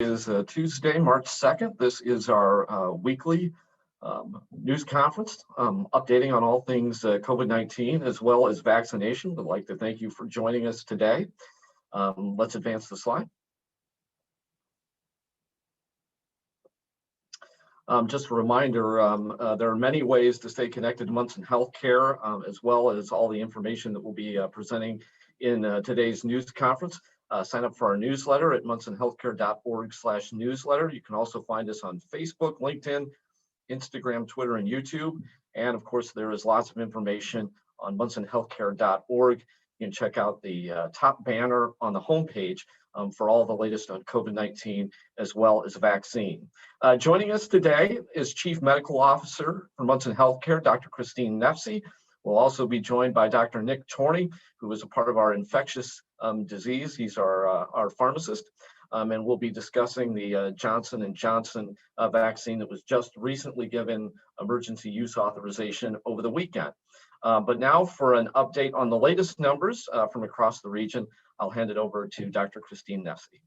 Is Tuesday, March 2nd. This is our weekly news conference updating on all things COVID-19 as well as vaccination. We'd like to thank you for joining us today. Let's advance the slide. Just a reminder, there are many ways to stay connected to Munson Healthcare, as well as all the information that we'll be presenting in today's news conference. Sign up for our newsletter at munsonhealthcare.org/newsletter. You can also find us on Facebook, LinkedIn, Instagram, Twitter, and YouTube. And of course, there is lots of information on munsonhealthcare.org. You can check out the top banner on the homepage for all the latest on COVID-19 as well as vaccine. Joining us today is Chief Medical Officer for Munson Healthcare, Dr. Christine Nefsey. We'll also be joined by Dr. Nick Torney, who is a part of our infectious disease. He's our pharmacist, and we'll be discussing the Johnson & Johnson vaccine that was just recently given emergency use authorization over the weekend. But now for an update on the latest numbers from across the region, I'll hand it over to Dr. Christine Nefsey.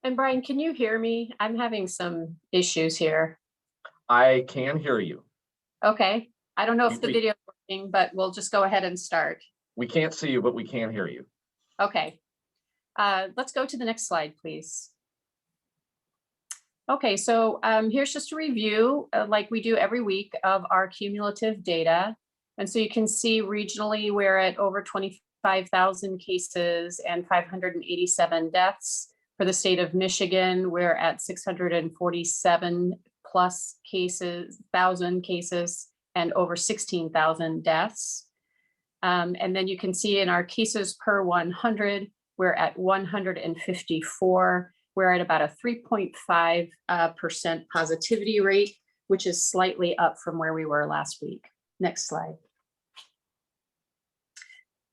And Brian, can you hear me? I'm having some issues here. I can hear you. Okay. I don't know if the video is working, but we'll just go ahead and start. We can't see you, but we can hear you. Okay. Let's go to the next slide, please. Okay, so here's just a review, like we do every week, of our cumulative data. And so you can see regionally, we're at over 25,000 cases and 587 deaths. For the state of Michigan, we're at 647 plus thousand cases and over 16,000 deaths. And then you can see in our cases per 100, we're at 154. We're at about a 3.5% positivity rate, which is slightly up from where we were last week. Next slide.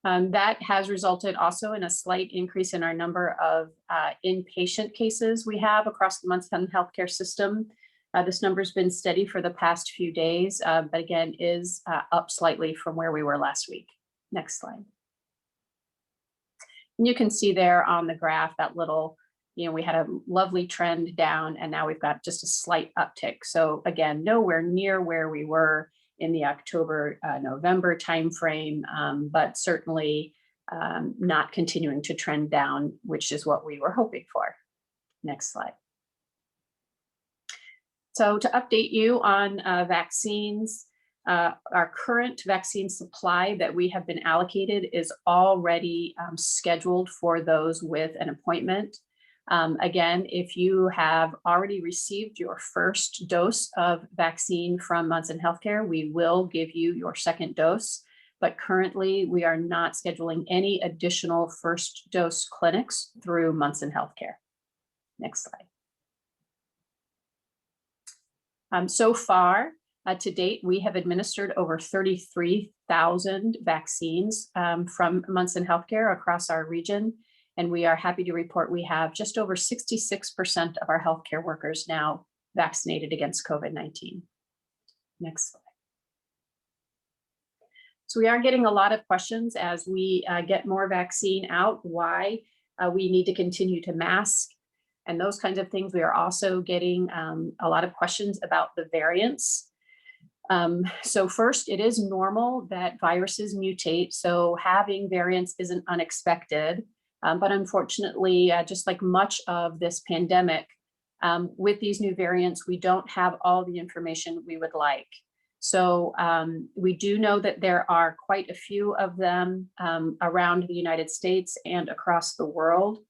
That has resulted also in a slight increase in our number of inpatient cases we have across the Munson Healthcare system. This number has been steady for the past few days, but again, is up slightly from where we were last week. Next slide. And you can see there on the graph that little, we had a lovely trend down, and now we've got just a slight uptick. So again, nowhere near where we were in the October, November timeframe, but certainly not continuing to trend down, which is what we were hoping for. Next slide. So to update you on vaccines, our current vaccine supply that we have been allocated is already scheduled for those with an appointment. Again, if you have already received your first dose of vaccine from Munson Healthcare, we will give you your second dose. But currently, we are not scheduling any additional first dose clinics through Munson Healthcare. Next slide. So far, to date, we have administered over 33,000 vaccines from Munson Healthcare across our region. And we are happy to report we have just over 66% of our healthcare workers now vaccinated against COVID-19. Next slide. So we are getting a lot of questions as we get more vaccine out, why we need to continue to mask and those kinds of things. We are also getting a lot of questions about the variants. So first, it is normal that viruses mutate. So having variants isn't unexpected. But unfortunately, just like much of this pandemic, with these new variants, we don't have all the information we would like. So we do know that there are quite a few of them around the United States and across the world.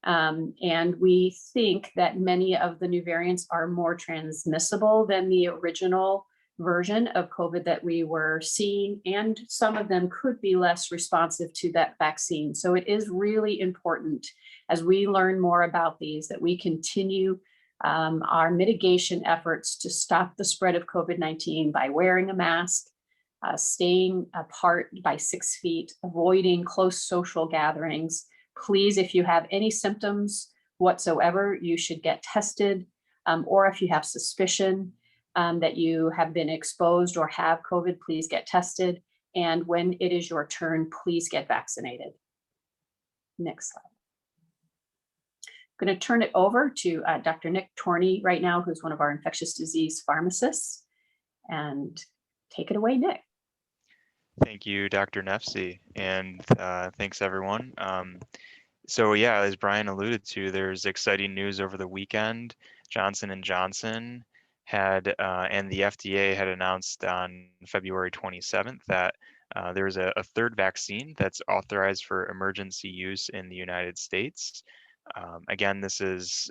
And we think that many of the new variants are more transmissible than the original version of COVID that we were seeing, and some of them could be less responsive to that vaccine. So it is really important as we learn more about these that we continue our mitigation efforts to stop the spread of COVID-19 by wearing a mask, staying apart by 6 feet, avoiding close social gatherings. Please, if you have any symptoms whatsoever, you should get tested, or if you have suspicion that you have been exposed or have COVID, please get tested. And when it is your turn, please get vaccinated. Next slide. going to turn it over to Dr. Nick Torney right now, who's one of our infectious disease pharmacists. And take it away, Nick. Thank you, Dr. Nefsi, and thanks everyone. So yeah, as Brian alluded to, there's exciting news over the weekend. Johnson & Johnson had, and the FDA had announced on February 27th that there's a third vaccine that's authorized for emergency use in the United States. Again, this is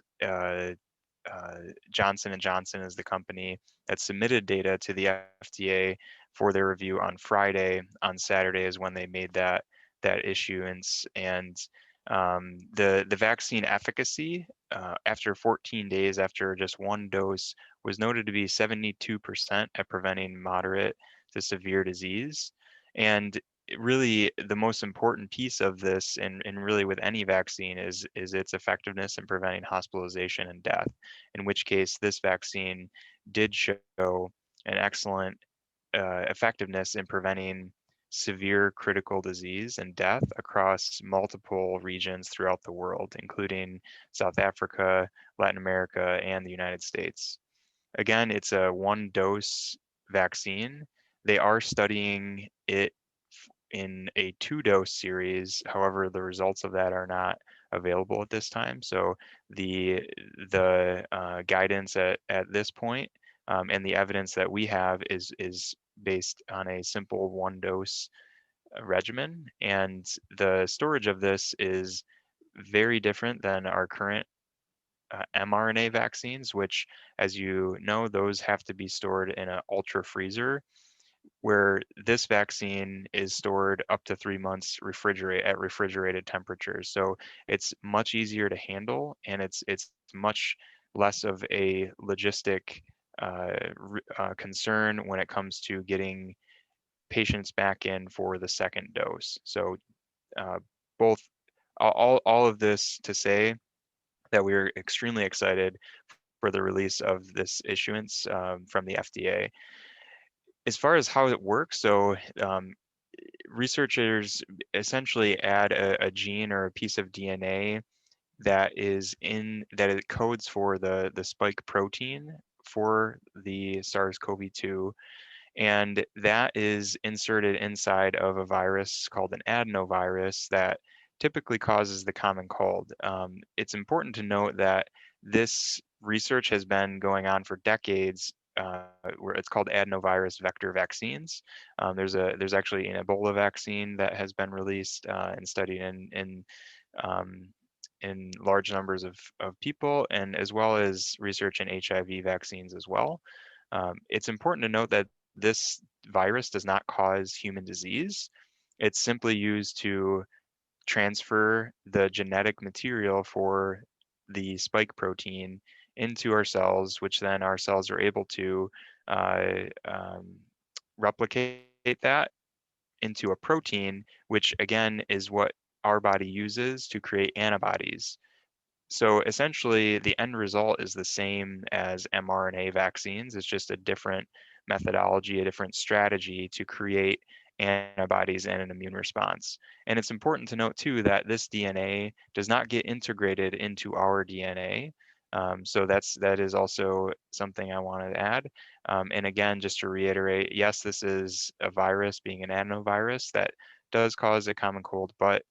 Johnson & Johnson is the company that submitted data to the FDA for their review on Friday. On Saturday is when they made that issuance, and the vaccine efficacy after 14 days after just one dose was noted to be 72% at preventing moderate to severe disease. And really the most important piece of this, and really with any vaccine, is its effectiveness in preventing hospitalization and death, in which case this vaccine did show an excellent effectiveness in preventing severe critical disease and death across multiple regions throughout the world, including South Africa, Latin America, and the United States. Again, it's a one-dose vaccine. They are studying it in a 2-dose series. However, the results of that are not available at this time. So the guidance at this point, and the evidence that we have is based on a simple 1-dose regimen. And the storage of this is very different than our current mRNA vaccines, which, as you know, those have to be stored in an ultra freezer, where this vaccine is stored up to 3 months at refrigerated temperatures. So it's much easier to handle, and it's much less of a logistic concern when it comes to getting patients back in for the second dose. So both all of this to say that we're extremely excited for the release of this issuance from the FDA. As far as how it works, so researchers essentially add a gene or a piece of DNA that it codes for the spike protein for the SARS-CoV-2, and that is inserted inside of a virus called an adenovirus that typically causes the common cold. It's important to note that this research has been going on for decades, where it's called adenovirus vector vaccines. There's actually an Ebola vaccine that has been released and studied in large numbers of people, and as well as research in HIV vaccines as well. It's important to note that this virus does not cause human disease. It's simply used to transfer the genetic material for the spike protein into our cells, which then our cells are able to uh, um, replicate that into a protein, which again is what our body uses to create antibodies. So essentially, the end result is the same as mRNA vaccines. It's just a different methodology, a different strategy to create antibodies and an immune response. And it's important to note too that this DNA does not get integrated into our DNA. So that is also something I wanted to add. And again, just to reiterate, yes, this is a virus, being an adenovirus, that does cause a common cold, but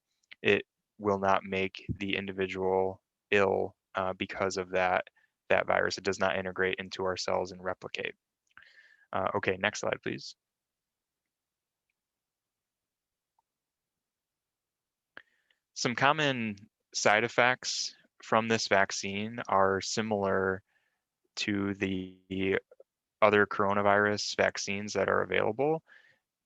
it will not make the individual ill because of that virus. It does not integrate into our cells and replicate. Okay, next slide, please. Some common side effects from this vaccine are similar to the other coronavirus vaccines that are available,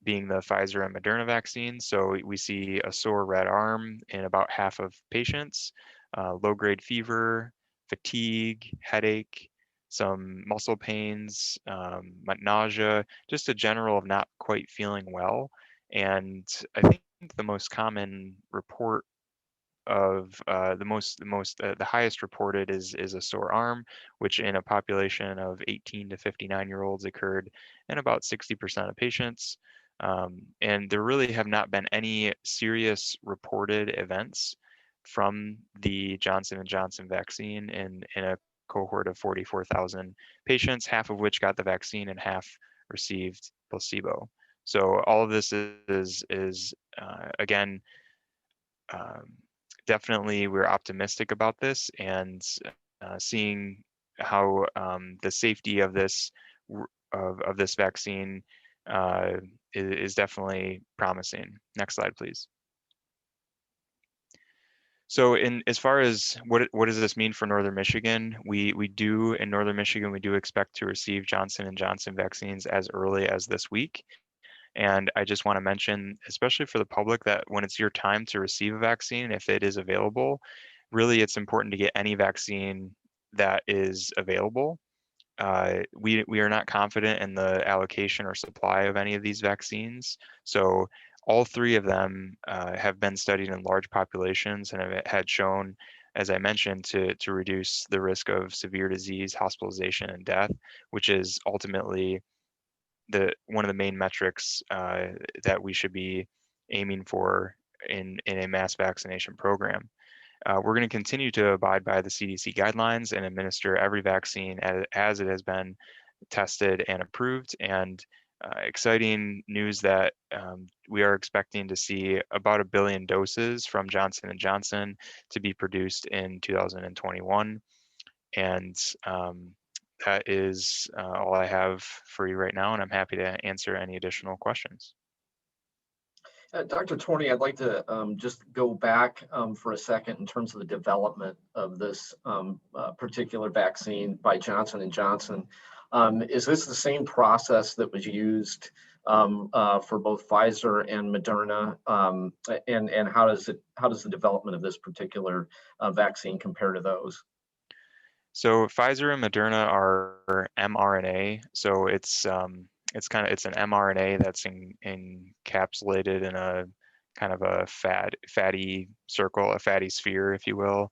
being the Pfizer and Moderna vaccines. So we see a sore red arm in about half of patients, low-grade fever, fatigue, headache, some muscle pains, nausea, just a general of not quite feeling well. And I think the most common report of the highest reported is a sore arm, which in a population of 18 to 59-year-olds occurred in about 60% of patients. And there really have not been any serious reported events from the Johnson & Johnson vaccine in a cohort of 44,000 patients, half of which got the vaccine and half received placebo. So all of this is again, definitely we're optimistic about this, and seeing how the safety of this of this vaccine is definitely promising. Next slide, please. So as far as what does this mean for Northern Michigan, we do in Northern Michigan, we do expect to receive Johnson & Johnson vaccines as early as this week. And I just want to mention, especially for the public, that when it's your time to receive a vaccine, if it is available, really it's important to get any vaccine that is available. We are not confident in the allocation or supply of any of these vaccines. So all three of them have been studied in large populations and have had shown, as I mentioned, to reduce the risk of severe disease, hospitalization, and death, which is ultimately one of the main metrics that we should be aiming for in a mass vaccination program. We're going to continue to abide by the CDC guidelines and administer every vaccine as it has been tested and approved. And exciting news that we are expecting to see about 1 billion doses from Johnson & Johnson to be produced in 2021. And that is all I have for you right now, and I'm happy to answer any additional questions. Dr. Torney, I'd like to just go back for a second in terms of the development of this particular vaccine by Johnson & Johnson. Is this the same process that was used for both Pfizer and Moderna? And how does the development of this particular vaccine compare to those? So Pfizer and Moderna are mRNA. So it's an mRNA that's encapsulated in a kind of a fatty circle, a fatty sphere, if you will.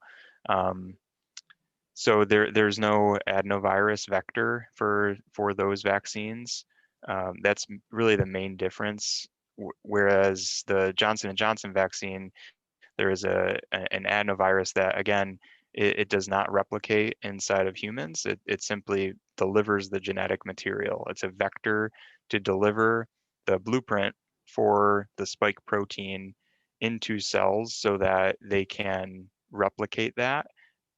So there's no adenovirus vector for those vaccines. That's really the main difference. Whereas the Johnson & Johnson vaccine, there is an adenovirus that, again, it does not replicate inside of humans. It simply delivers the genetic material. It's a vector to deliver the blueprint for the spike protein into cells so that they can replicate that.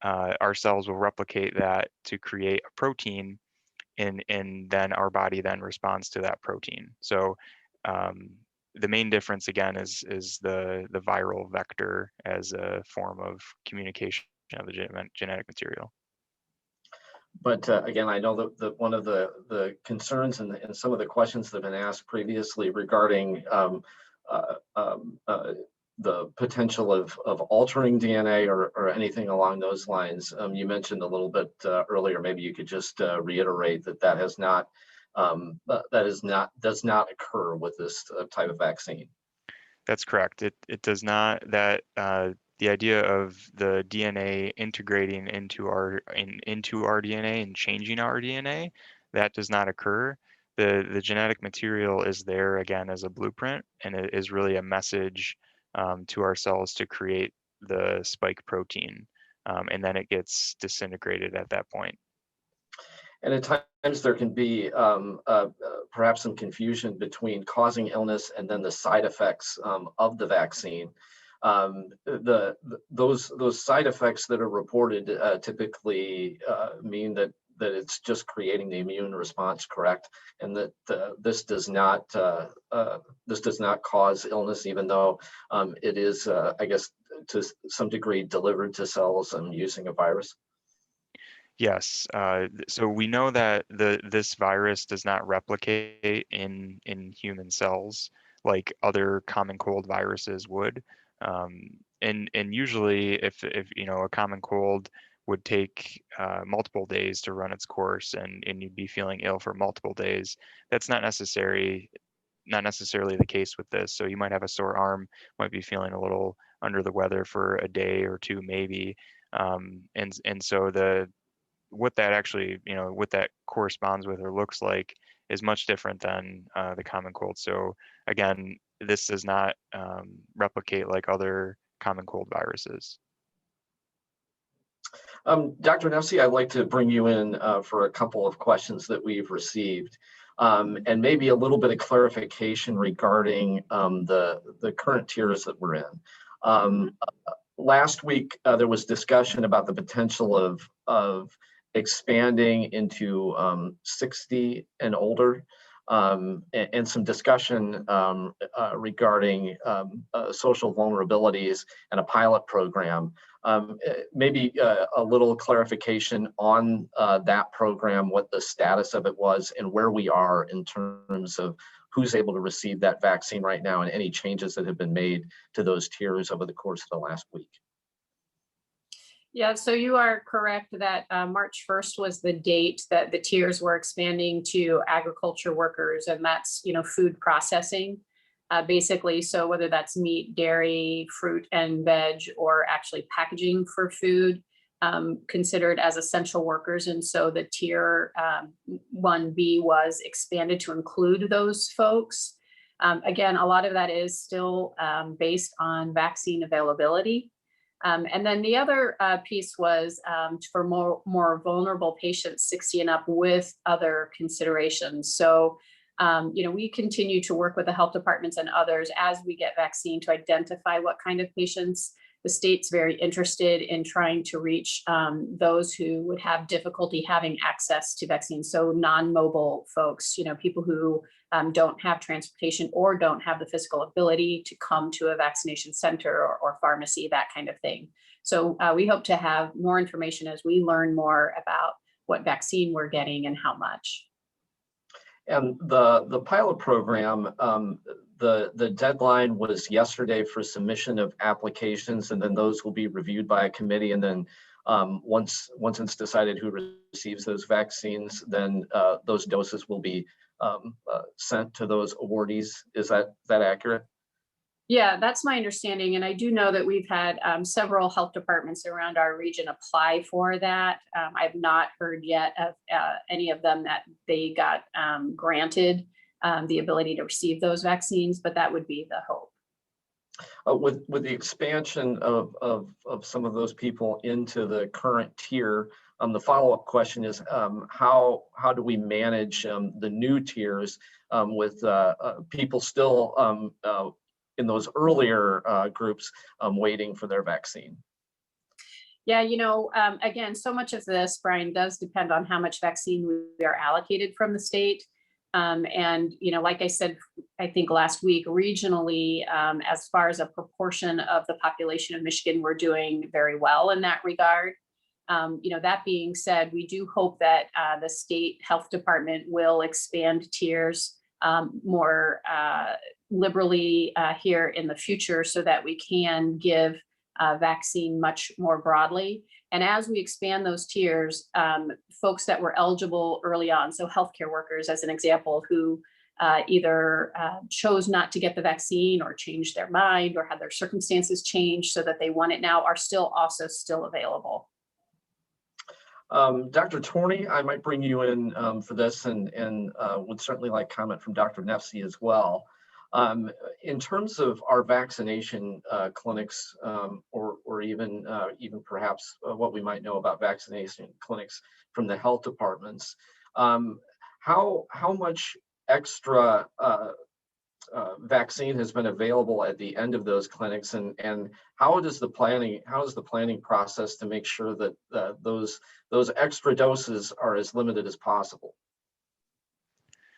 Our cells will replicate that to create a protein, and then our body then responds to that protein. So the main difference again is the viral vector as a form of communication of the genetic material. But again, I know that one of the concerns and some of the questions that have been asked previously regarding the potential of altering DNA or anything along those lines. You mentioned a little bit earlier. Maybe you could just reiterate that does not occur with this type of vaccine. That's correct. It does not. That the idea of the DNA integrating into our DNA and changing our DNA, that does not occur. The genetic material is there again as a blueprint, and it is really a message to our cells to create the spike protein, and then it gets disintegrated at that point. And at times there can be perhaps some confusion between causing illness and then the side effects of the vaccine. Those side effects that are reported typically mean that it's just creating the immune response, correct? And that this does not cause illness, even though it is, I guess, to some degree delivered to cells using a virus. Yes. So we know that this virus does not replicate in human cells like other common cold viruses would. And usually, if a common cold would take multiple days to run its course, and you'd be feeling ill for multiple days, that's not necessarily the case with this. So you might have a sore arm, might be feeling a little under the weather for a day or two, maybe. And so what that actually, what that corresponds with or looks like is much different than the common cold. So again, this does not replicate like other common cold viruses. Dr. Nefsi, I'd like to bring you in for a couple of questions that we've received, and maybe a little bit of clarification regarding the current tiers that we're in. Last week, there was discussion about the potential of expanding into 60 and older, and some discussion regarding social vulnerabilities and a pilot program. Maybe a little clarification on that program, what the status of it was, and where we are in terms of who's able to receive that vaccine right now, and any changes that have been made to those tiers over the course of the last week. Yeah, so you are correct that March 1st was the date that the tiers were expanding to agriculture workers, and that's, food processing, basically. So whether that's meat, dairy, fruit and veg, or actually packaging for food, considered as essential workers. And so the tier 1B was expanded to include those folks. Again, a lot of that is still based on vaccine availability. And then the other piece was for more vulnerable patients, 60 and up, with other considerations. So, we continue to work with the health departments and others as we get vaccine to identify what kind of patients. The state's very interested in trying to reach those who would have difficulty having access to vaccines. So non-mobile folks, people who don't have transportation or don't have the physical ability to come to a vaccination center or pharmacy, that kind of thing. So we hope to have more information as we learn more about what vaccine we're getting and how much. And the pilot program, the deadline was yesterday for submission of applications, and then those will be reviewed by a committee. And then once it's decided who receives those vaccines, then those doses will be sent to those awardees. Is that accurate? Yeah, that's my understanding. And I do know that we've had several health departments around our region apply for that. I've not heard yet of any of them that they got granted the ability to receive those vaccines, but that would be the hope. With the expansion of some of those people into the current tier, the follow-up question is how do we manage the new tiers with people still in those earlier groups waiting for their vaccine? Yeah, again, so much of this, Brian, does depend on how much vaccine we are allocated from the state. And, like I said, I think last week, regionally, as far as a proportion of the population of Michigan, we're doing very well in that regard. That being said, we do hope that the state health department will expand tiers more liberally here in the future so that we can give vaccine much more broadly. And as we expand those tiers, folks that were eligible early on, so healthcare workers, as an example, who either chose not to get the vaccine or changed their mind or had their circumstances changed so that they want it now, are still available. Dr. Torney, I might bring you in for this, and would certainly like comment from Dr. Nefsi as well. In terms of our vaccination clinics, or even perhaps what we might know about vaccination clinics from the health departments, how much extra vaccine has been available at the end of those clinics, and how is the planning process to make sure that those extra doses are as limited as possible?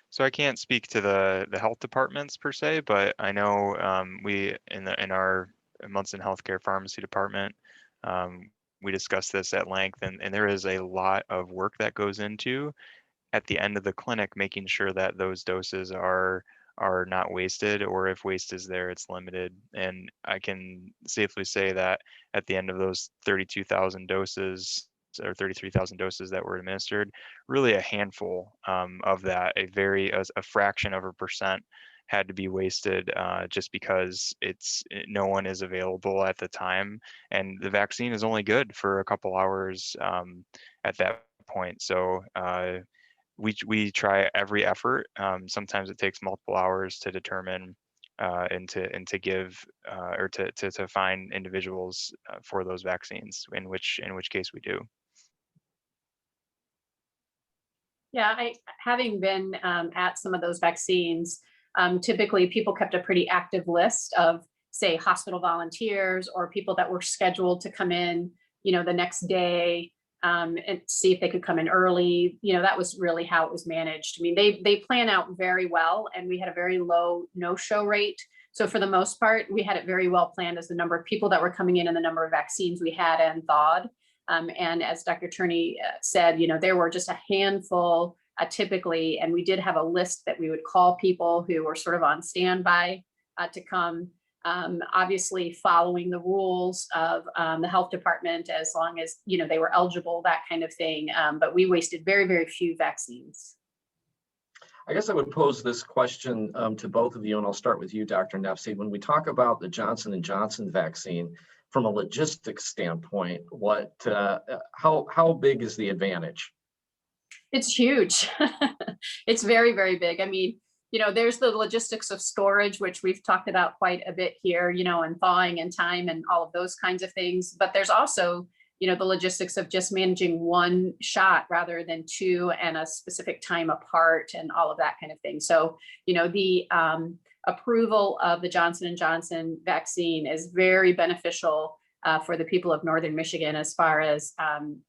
So I can't speak to the health departments per se, but I know we in our Munson Healthcare pharmacy department, we discussed this at length, and there is a lot of work that goes into at the end of the clinic, making sure that those doses are not wasted, or if waste is there, it's limited. And I can safely say that at the end of those 32,000 doses or 33,000 doses that were administered, really a handful of that, a fraction of a percent had to be wasted just because no one is available at the time, and the vaccine is only good for a couple hours at that point. So we try every effort. Sometimes it takes multiple hours to determine and to give or to find individuals for those vaccines, in which case we do. Yeah, having been at some of those vaccines, typically people kept a pretty active list of, say, hospital volunteers or people that were scheduled to come in, the next day, and see if they could come in early. That was really how it was managed. I mean, they plan out very well, and we had a very low no-show rate. So for the most part, we had it very well planned as the number of people that were coming in and the number of vaccines we had and thawed. And as Dr. Turney said, there were just a handful typically, and we did have a list that we would call people who were sort of on standby to come. Obviously, following the rules of the health department, as long as they were eligible, that kind of thing. But we wasted very, very few vaccines. I guess I would pose this question to both of you, and I'll start with you, Dr. Nefsi. When we talk about the Johnson & Johnson vaccine, from a logistics standpoint, how big is the advantage? It's huge. It's very, very big. I mean, there's the logistics of storage, which we've talked about quite a bit here, and thawing and time and all of those kinds of things. But there's also, the logistics of just managing one shot rather than two and a specific time apart and all of that kind of thing. So, the approval of the Johnson & Johnson vaccine is very beneficial for the people of Northern Michigan as far as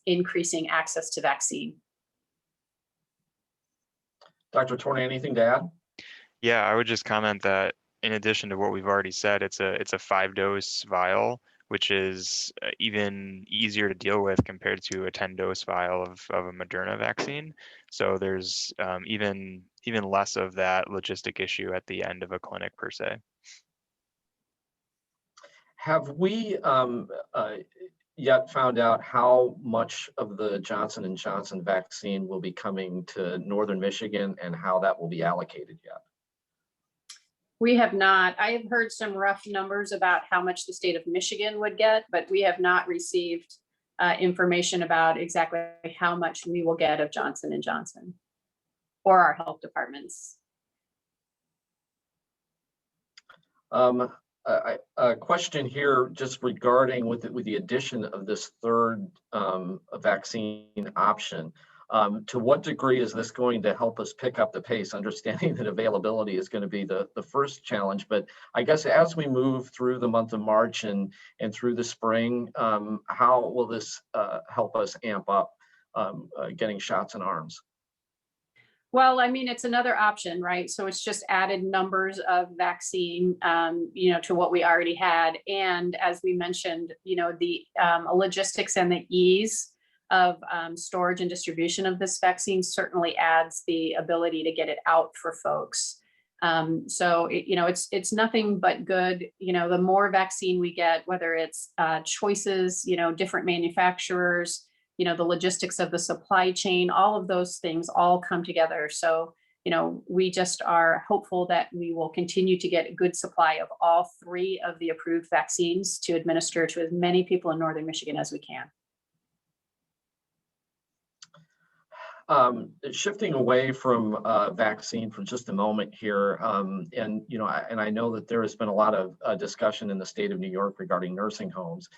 increasing access to vaccine. Dr. Torney, anything to add? Yeah, I would just comment that in addition to what we've already said, it's a 5-dose vial, which is even easier to deal with compared to a 10-dose vial of a Moderna vaccine. So there's even less of that logistic issue at the end of a clinic per se. Have we yet found out how much of the Johnson & Johnson vaccine will be coming to Northern Michigan and how that will be allocated yet? We have not. I have heard some rough numbers about how much the state of Michigan would get, but we have not received information about exactly how much we will get of Johnson & Johnson or our health departments. A question here just regarding with the addition of this third vaccine option. To what degree is this going to help us pick up the pace, understanding that availability is going to be the first challenge? But I guess as we move through the month of March and through the spring, how will this help us amp up getting shots in arms? Well, I mean, it's another option, right? So it's just added numbers of vaccine, to what we already had. And as we mentioned, the logistics and the ease of storage and distribution of this vaccine certainly adds the ability to get it out for folks. So it's nothing but good. The more vaccine we get, whether it's choices, different manufacturers, the logistics of the supply chain, all of those things all come together. So, we just are hopeful that we will continue to get a good supply of all three of the approved vaccines to administer to as many people in Northern Michigan as we can. Shifting away from vaccine for just a moment here, and I know that there has been a lot of discussion in the state of New York regarding nursing homes.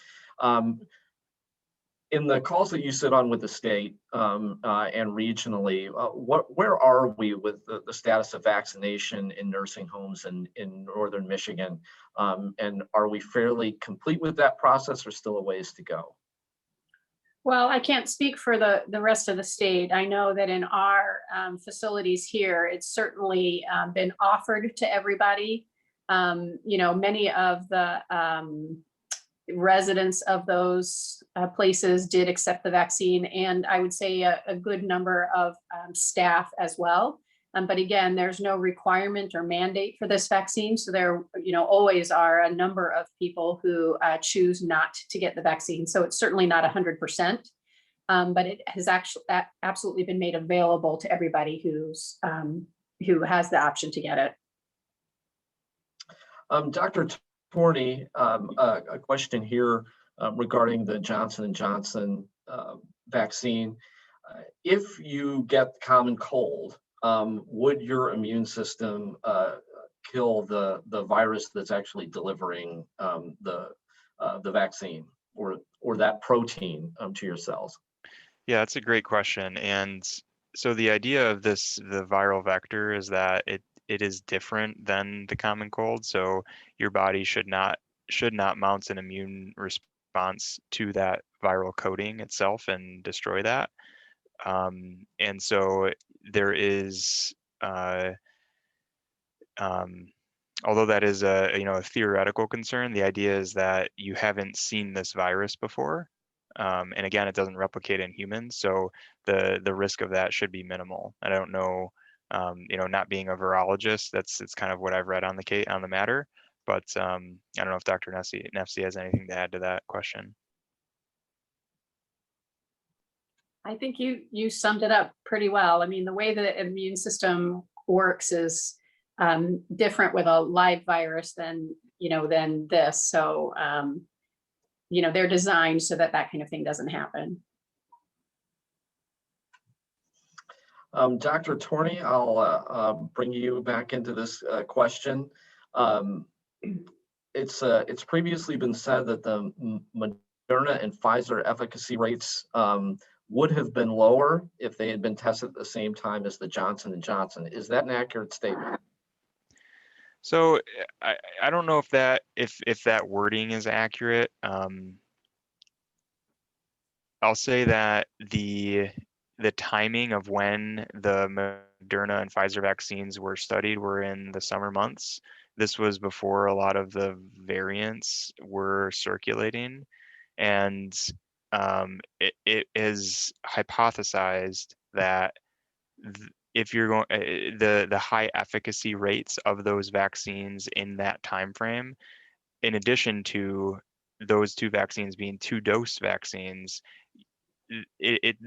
In the calls that you sit on with the state and regionally, where are we with the status of vaccination in nursing homes in Northern Michigan? And are we fairly complete with that process or still a ways to go? Well, I can't speak for the rest of the state. I know that in our facilities here, it's certainly been offered to everybody. Many of the residents of those places did accept the vaccine, and I would say a good number of staff as well. But again, there's no requirement or mandate for this vaccine. So there, always are a number of people who choose not to get the vaccine. So it's certainly not 100%, but it has actually absolutely been made available to everybody who has the option to get it. Dr. Torney, a question here regarding the Johnson & Johnson vaccine. If you get the common cold, would your immune system kill the virus that's actually delivering the vaccine or that protein to your cells? Yeah, that's a great question. And so the idea of this, the viral vector, is that it is different than the common cold. So your body should not mount an immune response to that viral coating itself and destroy that. And so there is, although that is a theoretical concern, the idea is that you haven't seen this virus before. And again, it doesn't replicate in humans, so the risk of that should be minimal. And I don't know, not being a virologist, it's kind of what I've read on the matter. But I don't know if Dr. Nefsi has anything to add to that question. I think you summed it up pretty well. I mean, the way the immune system works is different with a live virus than this. So they're designed so that kind of thing doesn't happen. Dr. Torney, I'll bring you back into this question. It's previously been said that the Moderna and Pfizer efficacy rates would have been lower if they had been tested at the same time as the Johnson & Johnson. Is that an accurate statement? So I don't know if that wording is accurate. I'll say that the timing of when the Moderna and Pfizer vaccines were studied were in the summer months. This was before a lot of the variants were circulating, and it is hypothesized that if you're going the high efficacy rates of those vaccines in that time frame, in addition to those two vaccines being 2-dose vaccines,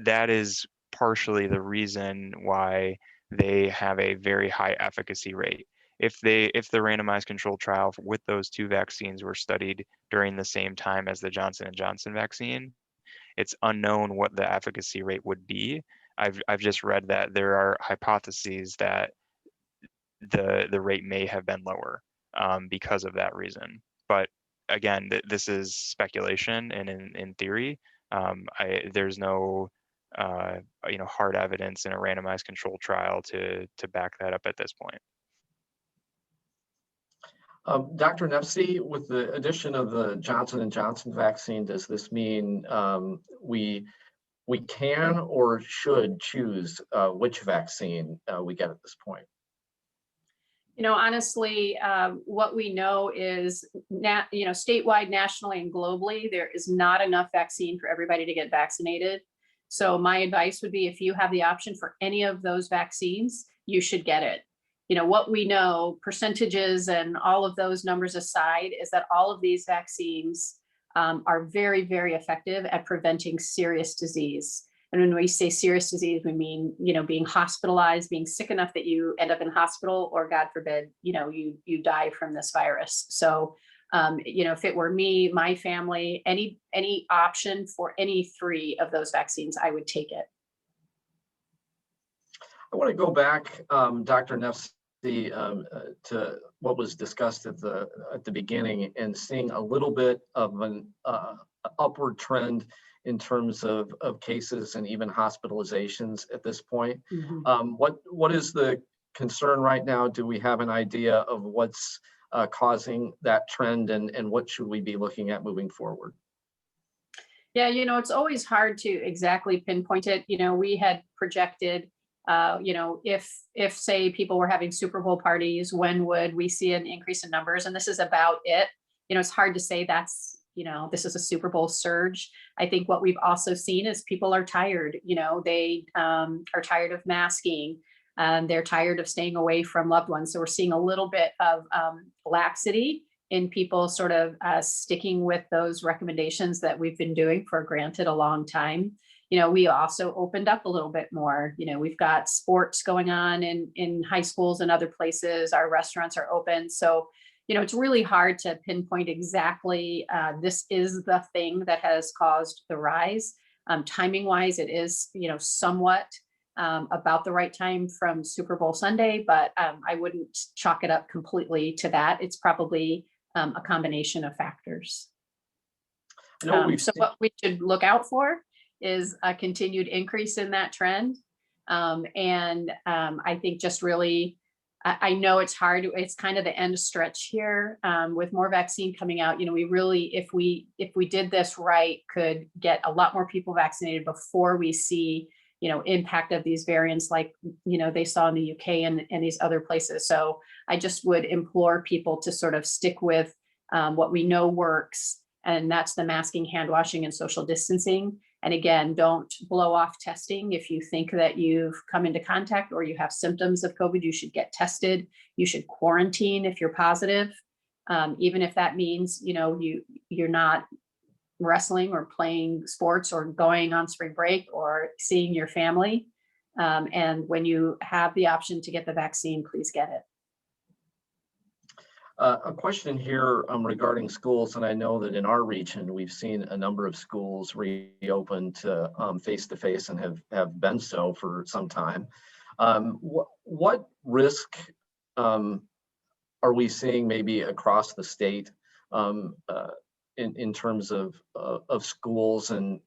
that is partially the reason why they have a very high efficacy rate. If the randomized controlled trial with those two vaccines were studied during the same time as the Johnson & Johnson vaccine, it's unknown what the efficacy rate would be. I've just read that there are hypotheses that the rate may have been lower because of that reason. But again, this is speculation, and in theory, there's no hard evidence in a randomized controlled trial to back that up at this point. Dr. Nefsi, with the addition of the Johnson & Johnson vaccine, does this mean we can or should choose which vaccine we get at this point? Honestly, what we know is statewide, nationally, and globally, there is not enough vaccine for everybody to get vaccinated. So my advice would be, if you have the option for any of those vaccines, you should get it. What we know, percentages and all of those numbers aside, is that all of these vaccines are very, very effective at preventing serious disease. And when we say serious disease, we mean, being hospitalized, being sick enough that you end up in hospital, or God forbid, you die from this virus. So, if it were me, my family, any option for any three of those vaccines, I would take it. I want to go back, Dr. Nefsi, to what was discussed at the beginning, and seeing a little bit of an upward trend in terms of cases and even hospitalizations at this point. Mm-hmm. What is the concern right now? Do we have an idea of what's causing that trend, and what should we be looking at moving forward? Yeah, it's always hard to exactly pinpoint it. We had projected, if say people were having Super Bowl parties, when would we see an increase in numbers? And this is about it. It's hard to say that's, this is a Super Bowl surge. I think what we've also seen is people are tired. They are tired of masking. They're tired of staying away from loved ones. So we're seeing a little bit of laxity in people sort of sticking with those recommendations that we've been doing for granted a long time. We also opened up a little bit more. We've got sports going on in high schools and other places. Our restaurants are open. So, it's really hard to pinpoint exactly this is the thing that has caused the rise. Timing wise, it is, somewhat about the right time from Super Bowl Sunday, but I wouldn't chalk it up completely to that. It's probably a combination of factors. So what we should look out for is a continued increase in that trend. I think just really, I know it's hard. It's kind of the end stretch here with more vaccine coming out. We really, if we did this right, could get a lot more people vaccinated before we see, impact of these variants like, they saw in the UK and these other places. So I just would implore people to sort of stick with what we know works, and that's the masking, hand washing, and social distancing. And again, don't blow off testing. If you think that you've come into contact or you have symptoms of COVID, you should get tested. You should quarantine if you're positive, even if that means you're not wrestling or playing sports or going on spring break or seeing your family. And when you have the option to get the vaccine, please get it. A question here regarding schools, and I know that in our region, we've seen a number of schools reopen to face-to-face and have been so for some time. What risk are we seeing maybe across the state in terms of schools and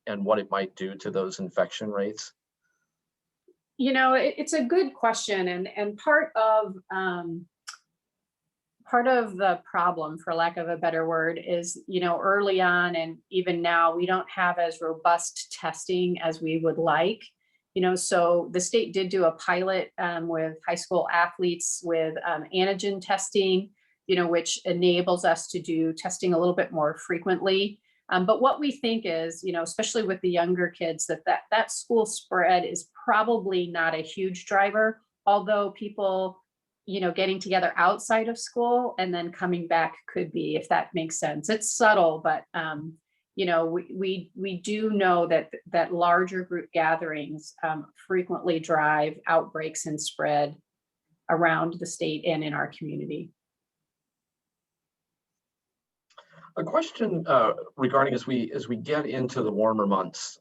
what it might do to those infection rates? It's a good question, and part of the problem, for lack of a better word, is, early on and even now, we don't have as robust testing as we would like. So the state did do a pilot with high school athletes with antigen testing, which enables us to do testing a little bit more frequently. But what we think is, especially with the younger kids, that school spread is probably not a huge driver, although people getting together outside of school and then coming back could be, if that makes sense. It's subtle, but we do know that larger group gatherings frequently drive outbreaks and spread around the state and in our community. A question regarding as we get into the warmer months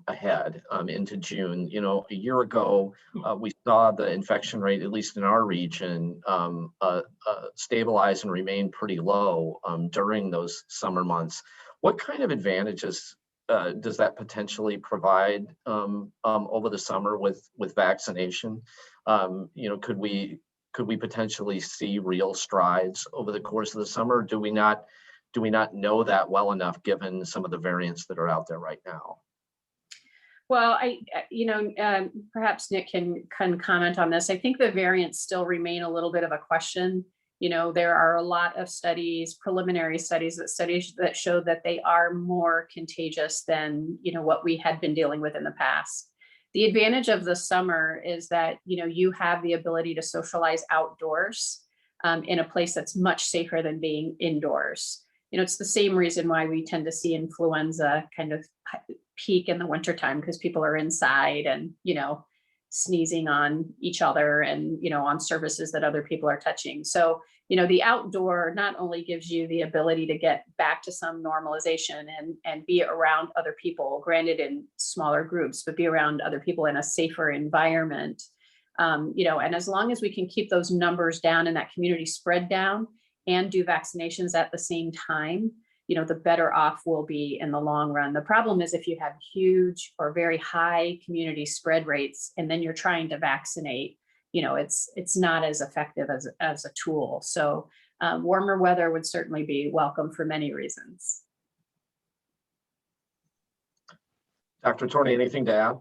ahead into June. A year ago, we saw the infection rate, at least in our region, stabilize and remain pretty low during those summer months. What kind of advantages does that potentially provide over the summer with vaccination? Could we potentially see real strides over the course of the summer? Or do we not know that well enough given some of the variants that are out there right now? Well, perhaps Nick can comment on this. I think the variants still remain a little bit of a question. There are a lot of studies, preliminary studies that show that they are more contagious than, what we had been dealing with in the past. The advantage of the summer is that, you have the ability to socialize outdoors in a place that's much safer than being indoors. It's the same reason why we tend to see influenza kind of peak in the wintertime, because people are inside and, sneezing on each other and, on surfaces that other people are touching. So, the outdoor not only gives you the ability to get back to some normalization and be around other people, granted in smaller groups, but be around other people in a safer environment. And as long as we can keep those numbers down and that community spread down, and do vaccinations at the same time, the better off we'll be in the long run. The problem is if you have huge or very high community spread rates, and then you're trying to vaccinate, it's not as effective as a tool. So warmer weather would certainly be welcome for many reasons. Dr. Torney, anything to add?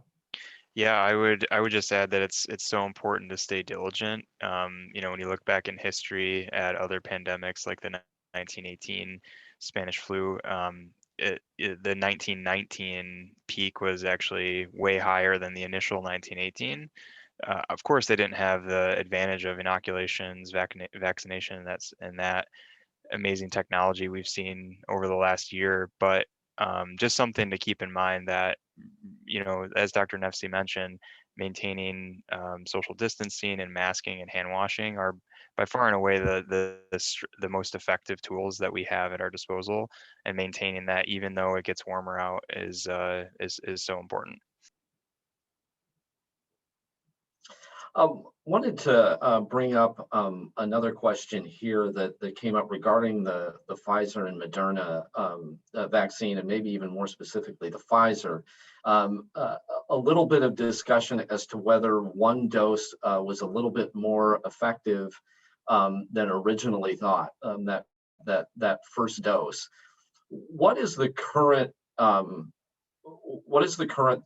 Yeah, I would just add that it's so important to stay diligent. When you look back in history at other pandemics like the 1918 Spanish flu, the 1919 peak was actually way higher than the initial 1918. Of course, they didn't have the advantage of inoculations, vaccination, and that amazing technology we've seen over the last year, but just something to keep in mind that, as Dr. Nefsi mentioned, maintaining social distancing and masking and hand washing are by far and away the most effective tools that we have at our disposal, and maintaining that even though it gets warmer out is so important. Wanted to bring up another question here that came up regarding the Pfizer and Moderna vaccine, and maybe even more specifically the Pfizer. A little bit of discussion as to whether one dose was a little bit more effective than originally thought. That first dose. What is the current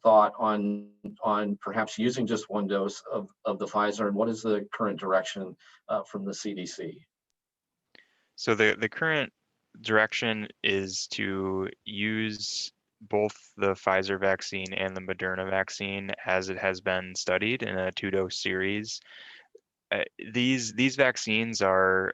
thought on perhaps using just one dose of the Pfizer, and what is the current direction from the CDC? So the current direction is to use both the Pfizer vaccine and the Moderna vaccine as it has been studied in a 2-dose series. These vaccines are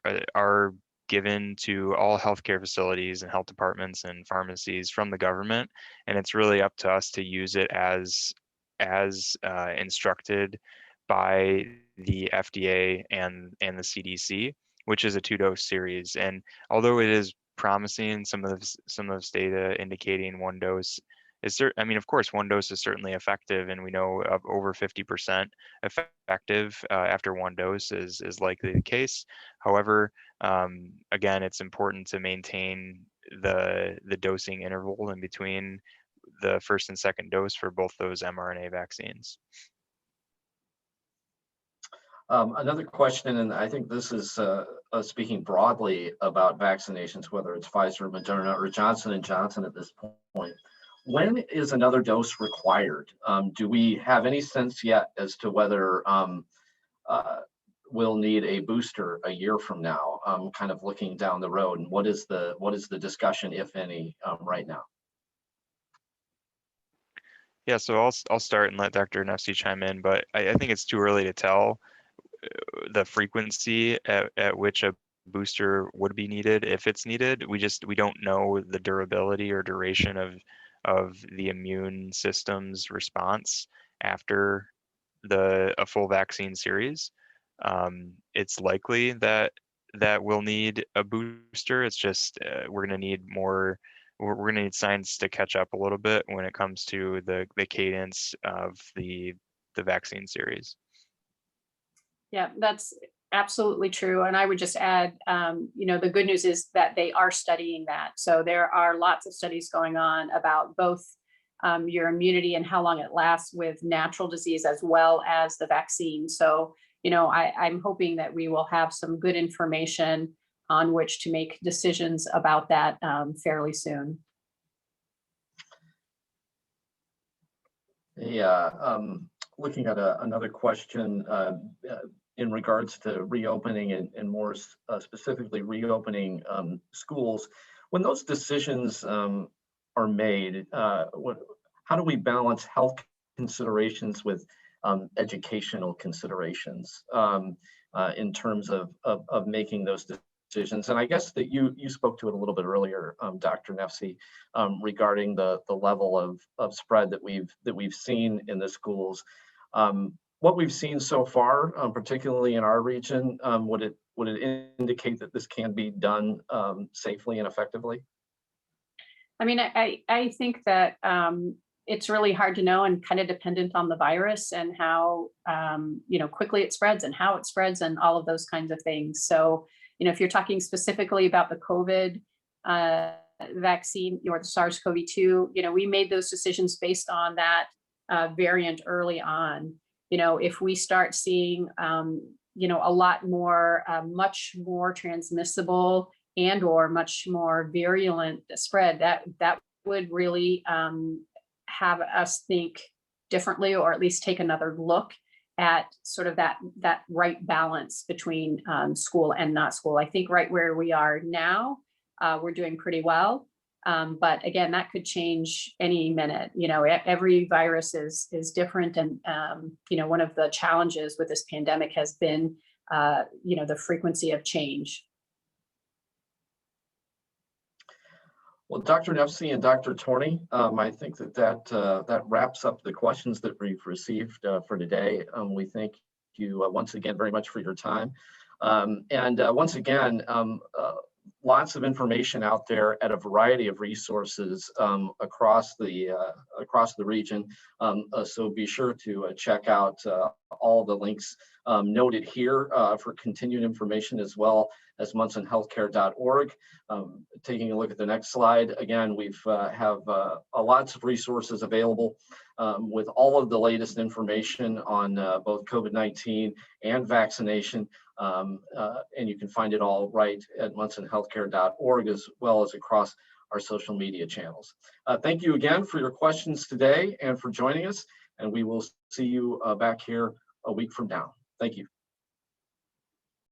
given to all healthcare facilities and health departments and pharmacies from the government, and it's really up to us to use it as instructed by the FDA and the CDC, which is a 2-dose series. And although it is promising, some of this data indicating one dose is I mean, of course, one dose is certainly effective, and we know of over 50% effective after one dose is likely the case. However, again, it's important to maintain the dosing interval in between the first and second dose for both those mRNA vaccines. Another question, and I think this is speaking broadly about vaccinations, whether it's Pfizer, Moderna, or Johnson & Johnson at this point. When is another dose required? Do we have any sense yet as to whether we'll need a booster a year from now? Kind of looking down the road, and what is the discussion, if any, right now? Yeah, so I'll start and let Dr. Nefsi chime in, but I think it's too early to tell the frequency at which a booster would be needed, if it's needed. We don't know the durability or duration of the immune system's response after a full vaccine series. It's likely that we'll need a booster. It's just we're going to need more. We're going to need science to catch up a little bit when it comes to the cadence of the vaccine series. Yeah, that's absolutely true. And I would just add, the good news is that they are studying that. So there are lots of studies going on about both your immunity and how long it lasts with natural disease as well as the vaccine. So, I'm hoping that we will have some good information on which to make decisions about that fairly soon. Yeah, looking at another question in regards to reopening and more specifically reopening schools. When those decisions are made, how do we balance health considerations with educational considerations in terms of making those decisions? And I guess that you spoke to it a little bit earlier, Dr. Nefsi, regarding the level of spread that we've seen in the schools. What we've seen so far, particularly in our region, would it indicate that this can be done safely and effectively? I mean, I think that it's really hard to know and kind of dependent on the virus and how quickly it spreads and how it spreads and all of those kinds of things. So, if you're talking specifically about the COVID vaccine or the SARS-CoV-2, we made those decisions based on that variant early on. If we start seeing, a lot more, much more transmissible and or much more virulent spread, that would really have us think differently, or at least take another look at sort of that right balance between school and not school. I think right where we are now, we're doing pretty well. But again, that could change any minute. Every virus is different. And, one of the challenges with this pandemic has been, the frequency of change. Well, Dr. Nefsi and Dr. Torney, I think that wraps up the questions that we've received for today. We thank you once again very much for your time. And once again, lots of information out there at a variety of resources across the region. So be sure to check out all the links noted here for continued information, as well as munsonhealthcare.org. Taking a look at the next slide, again, we've have lots of resources available with all of the latest information on both COVID-19 and vaccination. And you can find it all right at munsonhealthcare.org, as well as across our social media channels. Thank you again for your questions today and for joining us. And we will see you back here a week from now. Thank you.